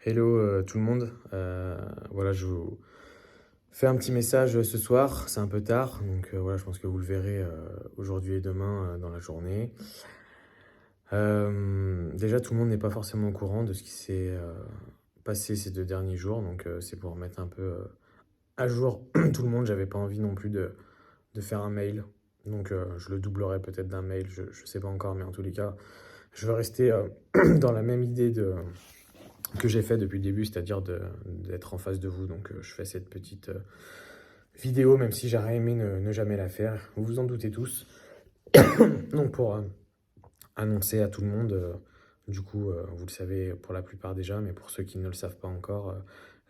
Hello tout le monde. Voilà, je vous fais un petit message ce soir. C'est un peu tard, donc voilà, je pense que vous le verrez aujourd'hui et demain dans la journée. Déjà, tout le monde n'est pas forcément au courant de ce qui s'est passé ces 2 derniers jours, donc c'est pour mettre un peu à jour tout le monde. J'avais pas envie non plus de faire un mail, donc je le doublerai peut-être d'un mail, je sais pas encore, mais en tous les cas, je veux rester dans la même idée que j'ai fait depuis le début, c'est-à-dire d'être en face de vous. Donc je fais cette petite vidéo, même si j'aurais aimé ne jamais la faire. Vous vous en doutez tous. Donc pour annoncer à tout le monde, du coup, vous le savez pour la plupart déjà, mais pour ceux qui ne le savent pas encore,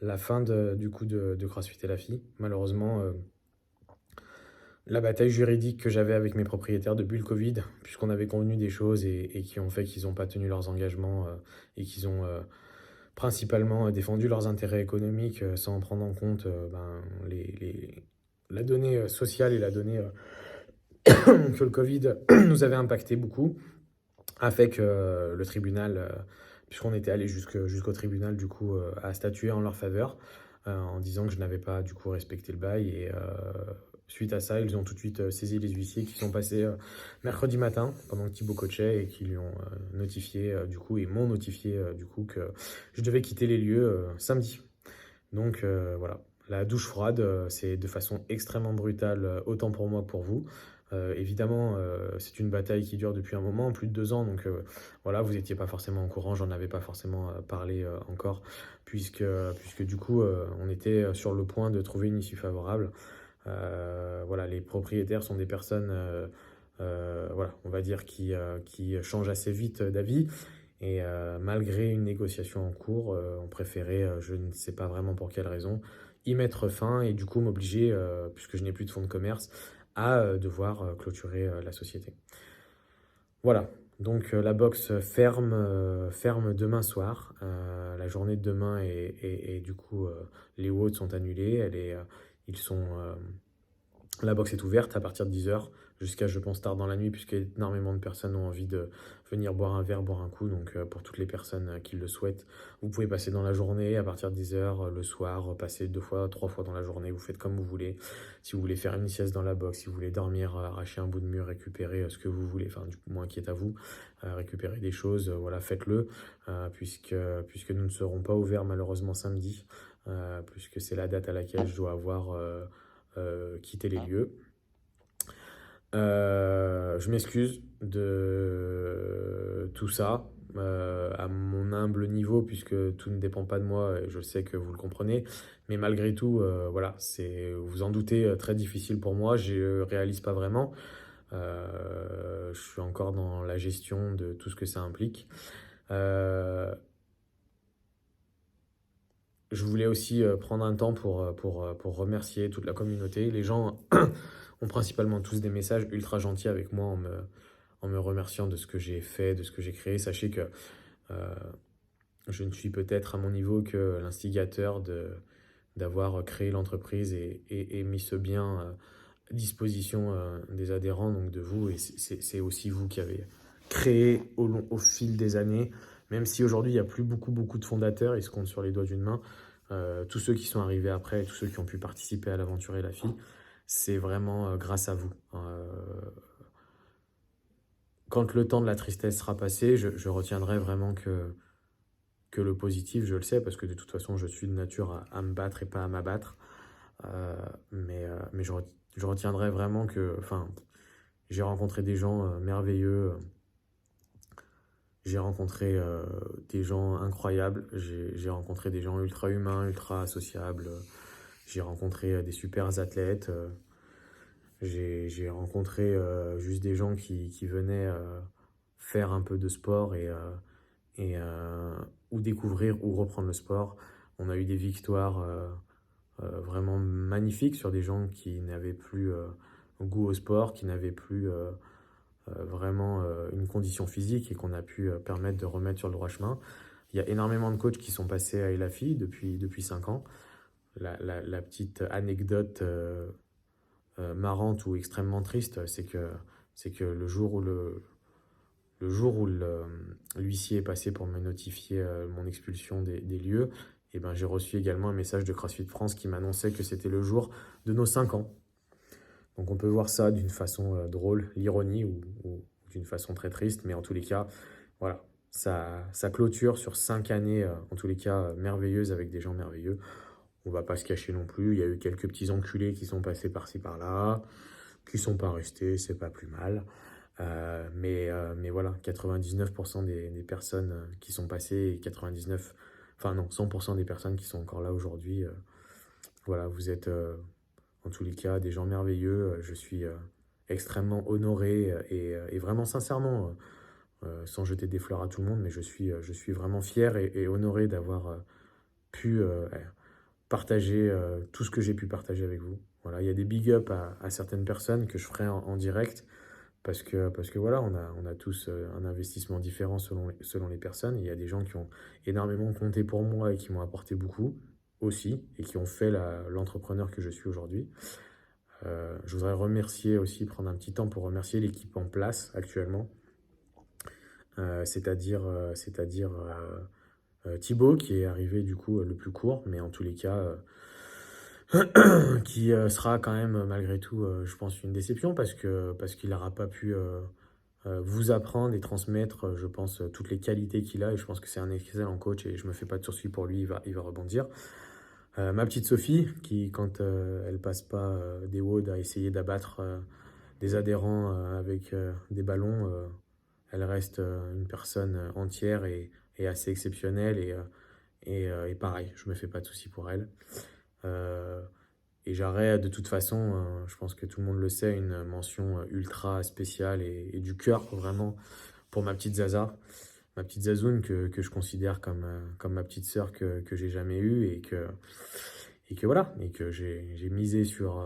la fin du coup de CrossFit et la fille. Malheureusement, la bataille juridique que j'avais avec mes propriétaires depuis le Covid, puisqu'on avait convenu des choses et qui ont fait qu'ils n'ont pas tenu leurs engagements et qu'ils ont principalement défendu leurs intérêts économiques sans prendre en compte la donnée sociale et la donnée que le Covid nous avait impacté beaucoup, a fait que le tribunal, puisqu'on était allé jusqu'au tribunal, du coup, a statué en leur faveur en disant que je n'avais pas, du coup, respecté le bail. Et suite à ça, ils ont tout de suite saisi les huissiers qui sont passés mercredi matin pendant que Thibaut coachait et qui lui ont notifié, du coup, et m'ont notifié, du coup, que je devais quitter les lieux samedi. Donc voilà, la douche froide, c'est de façon extrêmement brutale, autant pour moi que pour vous. Évidemment, c'est une bataille qui dure depuis un moment, plus de 2 ans, donc voilà, vous n'étiez pas forcément au courant, j'en avais pas forcément parlé encore, puisque du coup, on était sur le point de trouver une issue favorable. Voilà, les propriétaires sont des personnes, voilà, on va dire, qui changent assez vite d'avis. Et malgré une négociation en cours, on préférait, je ne sais pas vraiment pour quelle raison, y mettre fin et du coup m'obliger, puisque je n'ai plus de fonds de commerce, à devoir clôturer la société. Voilà, donc la boxe ferme demain soir. La journée de demain et du coup les WOD sont annulés. Ils sont la boxe est ouverte à partir de 10 h jusqu'à, je pense, tard dans la nuit, puisque énormément de personnes ont envie de venir boire un verre, boire un coup. Donc, pour toutes les personnes qui le souhaitent, vous pouvez passer dans la journée à partir de 10 h, le soir, passer 2 fois, 3 fois dans la journée. Vous faites comme vous voulez. Si vous voulez faire une sieste dans la boxe, si vous voulez dormir, arracher un bout de mur, récupérer ce que vous voulez, enfin, du moins qui est à vous, récupérer des choses, voilà, faites-le, puisque nous ne serons pas ouverts malheureusement samedi, puisque c'est la date à laquelle je dois avoir quitter les lieux. Je m'excuse de tout ça, à mon humble niveau, puisque tout ne dépend pas de moi, et je sais que vous le comprenez, mais malgré tout, voilà, c'est, vous en doutez, très difficile pour moi, je ne réalise pas vraiment. Je suis encore dans la gestion de tout ce que ça implique. Je voulais aussi prendre un temps pour remercier toute la communauté. Les gens ont principalement tous des messages ultra gentils avec moi en me remerciant de ce que j'ai fait, de ce que j'ai créé. Sachez que euh, je ne suis peut-être à mon niveau que l'instigateur d'avoir créé l'entreprise et mis ce bien à disposition des adhérents, donc de vous. Et c'est aussi vous qui avez créé au fil des années. Même si aujourd'hui, il n'y a plus beaucoup de fondateurs, ils se comptent sur les doigts d'une main. Tous ceux qui sont arrivés après, tous ceux qui ont pu participer à l'aventure et la fille, c'est vraiment grâce à vous. Quand le temps de la tristesse sera passé, je retiendrai vraiment que le positif, je le sais, parce que de toute façon, je suis de nature à me battre et pas à m'abattre. Mais je retiendrai vraiment que, enfin, j'ai rencontré des gens merveilleux, j'ai rencontré des gens incroyables, j'ai rencontré des gens ultra humains, ultra sociables, j'ai rencontré des super athlètes, j'ai rencontré juste des gens qui venaient faire un peu de sport et ou découvrir ou reprendre le sport. On a eu des victoires vraiment magnifiques sur des gens qui n'avaient plus goût au sport, qui n'avaient plus vraiment une condition physique et qu'on a pu permettre de remettre sur le droit chemin. Il y a énormément de coachs qui sont passés à Elafi depuis 5 ans. La petite anecdote marrante ou extrêmement triste, c'est que le jour où le jour où l'huissier est passé pour me notifier mon expulsion des lieux, et ben, j'ai reçu également un message de CrossFit France qui m'annonçait que c'était le jour de nos 5 ans. Donc on peut voir ça d'une façon drôle, l'ironie, ou d'une façon très triste, mais en tous les cas, voilà, ça clôture sur 5 années, en tous les cas, merveilleuses avec des gens merveilleux. On va pas se cacher non plus, il y a eu quelques petits enculés qui sont passés par-ci par-là, qui sont pas restés, c'est pas plus mal. Mais voilà, 99% des personnes qui sont passées, et 99, enfin non, 100% des personnes qui sont encore là aujourd'hui, voilà, vous êtes en tous les cas des gens merveilleux. Je suis extrêmement honoré et vraiment sincèrement, sans jeter des fleurs à tout le monde, mais je suis vraiment fier et honoré d'avoir pu partager tout ce que j'ai pu partager avec vous. Voilà, il y a des big up à certaines personnes que je ferai en direct parce que voilà, on a tous un investissement différent selon les personnes. Il y a des gens qui ont énormément compté pour moi et qui m'ont apporté beaucoup aussi et qui ont fait l'entrepreneur que je suis aujourd'hui. Je voudrais remercier aussi, prendre un petit temps pour remercier l'équipe en place actuellement, c'est-à-dire Thibaut qui est arrivé du coup le plus court, mais en tous les cas qui sera quand même malgré tout, je pense, une déception parce qu'il n'aura pas pu vous apprendre et transmettre, je pense, toutes les qualités qu'il a. Et je pense que c'est un excellent coach et je me fais pas de soucis pour lui, il va rebondir. Ma petite Sophie, qui quand elle passe pas des WOD à essayer d'abattre des adhérents avec des ballons, elle reste une personne entière et assez exceptionnelle. Et pareil, je me fais pas de soucis pour elle. Euh, et j'aurais de toute façon, je pense que tout le monde le sait, une mention ultra spéciale et du cœur vraiment pour ma petite Zaza, ma petite Zazoune que je considère comme ma petite sœur que j'ai jamais eue et que voilà, et que j'ai misé sur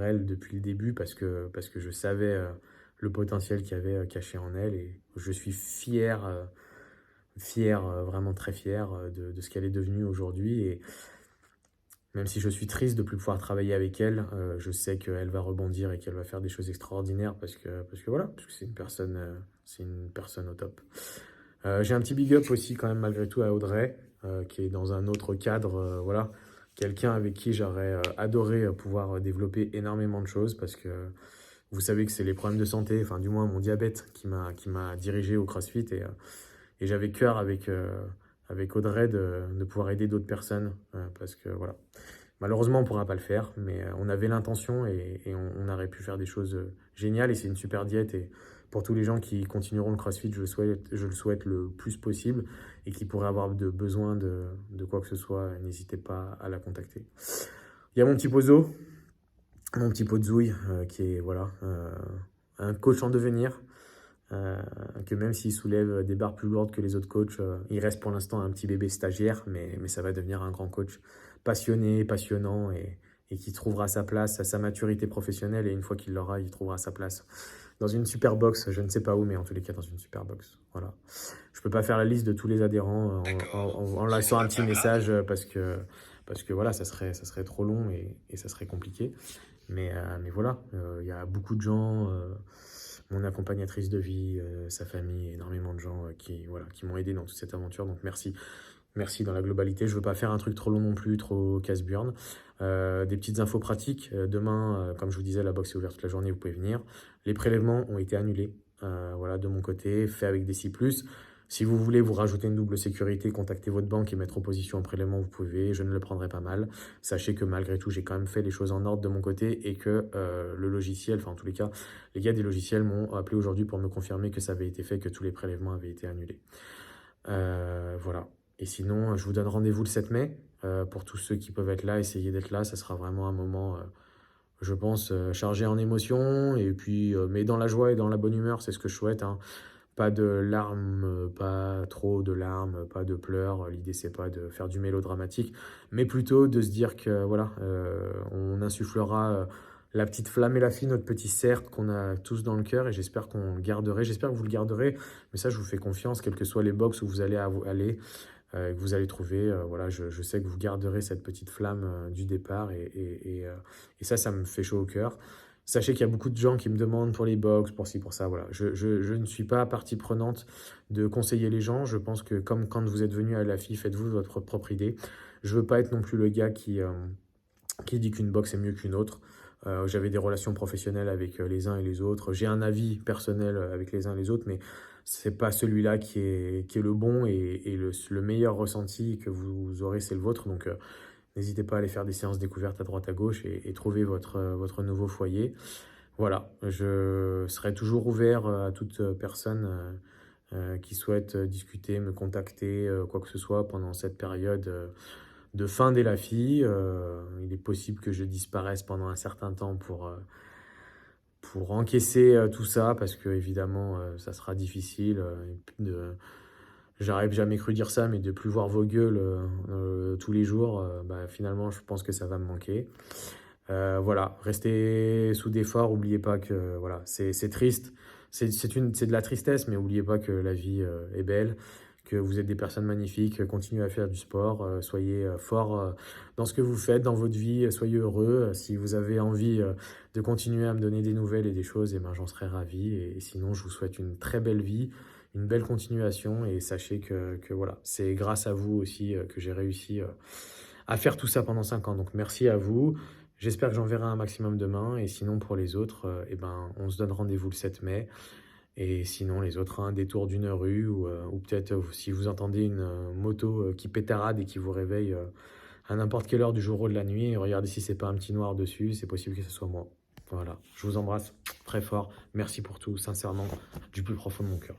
elle depuis le début parce que je savais le potentiel qu'il y avait caché en elle et je suis fier, vraiment très fier de ce qu'elle est devenue aujourd'hui. Et même si je suis triste de ne plus pouvoir travailler avec elle, je sais qu'elle va rebondir et qu'elle va faire des choses extraordinaires parce que voilà, parce que c'est une personne au top. J'ai un petit big up aussi quand même malgré tout à Audrey, qui est dans un autre cadre, voilà, quelqu'un avec qui j'aurais adoré pouvoir développer énormément de choses parce que vous savez que c'est les problèmes de santé, enfin du moins mon diabète qui m'a dirigé au CrossFit et j'avais cœur avec Audrey de pouvoir aider d'autres personnes parce que voilà. Malheureusement, on ne pourra pas le faire, mais on avait l'intention et on aurait pu faire des choses géniales et c'est une super diète et pour tous les gens qui continueront le CrossFit, je le souhaite le plus possible et qui pourraient avoir besoin de quoi que ce soit, n'hésitez pas à la contacter. Il y a mon petit Pozo, mon petit Pozouille qui est voilà, un coach en devenir. Que même s'il soulève des barres plus lourdes que les autres coachs, il reste pour l'instant un petit bébé stagiaire, mais ça va devenir un grand coach passionné, passionnant et qui trouvera sa place à sa maturité professionnelle. Et une fois qu'il l'aura, il trouvera sa place dans une super box, je ne sais pas où, mais en tous les cas dans une super box. Voilà. Je ne peux pas faire la liste de tous les adhérents en laissant un petit message parce que voilà, ça serait trop long et ça serait compliqué. Mais voilà, il y a beaucoup de gens, mon accompagnatrice de vie, sa famille, énormément de gens voilà, qui m'ont aidé dans toute cette aventure. Donc merci. Merci dans la globalité. Je ne veux pas faire un truc trop long non plus, trop casse-burn. Des petites infos pratiques. Demain, comme je vous disais, la boxe est ouverte toute la journée, vous pouvez venir. Les prélèvements ont été annulés. Voilà, de mon côté, fait avec des 6+. Si vous voulez vous rajouter une double sécurité, contactez votre banque et mettre opposition au prélèvement, vous pouvez. Je ne le prendrai pas mal. Sachez que malgré tout, j'ai quand même fait les choses en ordre de mon côté et que le logiciel, enfin en tous les cas, les gars des logiciels m'ont appelé aujourd'hui pour me confirmer que ça avait été fait, que tous les prélèvements avaient été annulés. Voilà. Et sinon, je vous donne rendez-vous le 7 mai. Pour tous ceux qui peuvent être là, essayez d'être là. Ça sera vraiment un moment, je pense, chargé en émotions. Et puis, mais dans la joie et dans la bonne humeur, c'est ce que je souhaite. Hein. Pas de larmes, pas trop de larmes, pas de pleurs. L'idée, c'est pas de faire du mélodramatique, mais plutôt de se dire que voilà, on insufflera la petite flamme et la fille, notre petit cercle qu'on a tous dans le cœur. Et j'espère qu'on le garderait. J'espère que vous le garderez. Mais ça, je vous fais confiance, quelles que soient les box où vous allez aller. Que vous allez trouver, voilà, je sais que vous garderez cette petite flamme du départ et ça me fait chaud au cœur. Sachez qu'il y a beaucoup de gens qui me demandent pour les box, pour ci, pour ça, voilà. Je ne suis pas partie prenante de conseiller les gens. Je pense que comme quand vous êtes venu à la FI, faites-vous votre propre idée. Je veux pas être non plus le gars qui dit qu'une box est mieux qu'une autre. J'avais des relations professionnelles avec les uns et les autres. J'ai un avis personnel avec les uns et les autres, mais c'est pas celui-là qui est le bon et le meilleur ressenti que vous aurez, c'est le vôtre. Donc, n'hésitez pas à aller faire des séances découvertes à droite à gauche et trouver votre nouveau foyer. Voilà, je serai toujours ouvert à toute personne qui souhaite discuter, me contacter, quoi que ce soit pendant cette période de fin des LAFI. Il est possible que je disparaisse pendant un certain temps pour encaisser tout ça, parce que évidemment, ça sera difficile. J'aurais jamais cru dire ça, mais de plus voir vos gueules tous les jours, bah, finalement, je pense que ça va me manquer. Voilà, restez sous d'efforts, n'oubliez pas que voilà, c'est triste, c'est de la tristesse, mais n'oubliez pas que la vie est belle, que vous êtes des personnes magnifiques, continuez à faire du sport, soyez forts dans ce que vous faites, dans votre vie, soyez heureux. Si vous avez envie de continuer à me donner des nouvelles et des choses, eh ben, j'en serais ravi. Et sinon, je vous souhaite une très belle vie, une belle continuation, et sachez que voilà, c'est grâce à vous aussi que j'ai réussi à faire tout ça pendant 5 ans. Donc merci à vous. J'espère que j'en verrai un maximum demain. Et sinon, pour les autres, eh ben, on se donne rendez-vous le 7 mai. Et sinon, les autres, un détour d'une rue ou peut-être si vous entendez une moto qui pétarade et qui vous réveille à n'importe quelle heure du jour ou de la nuit, regardez si c'est pas un petit noir dessus, c'est possible que ce soit moi. Voilà, je vous embrasse très fort. Merci pour tout, sincèrement, du plus profond de mon cœur.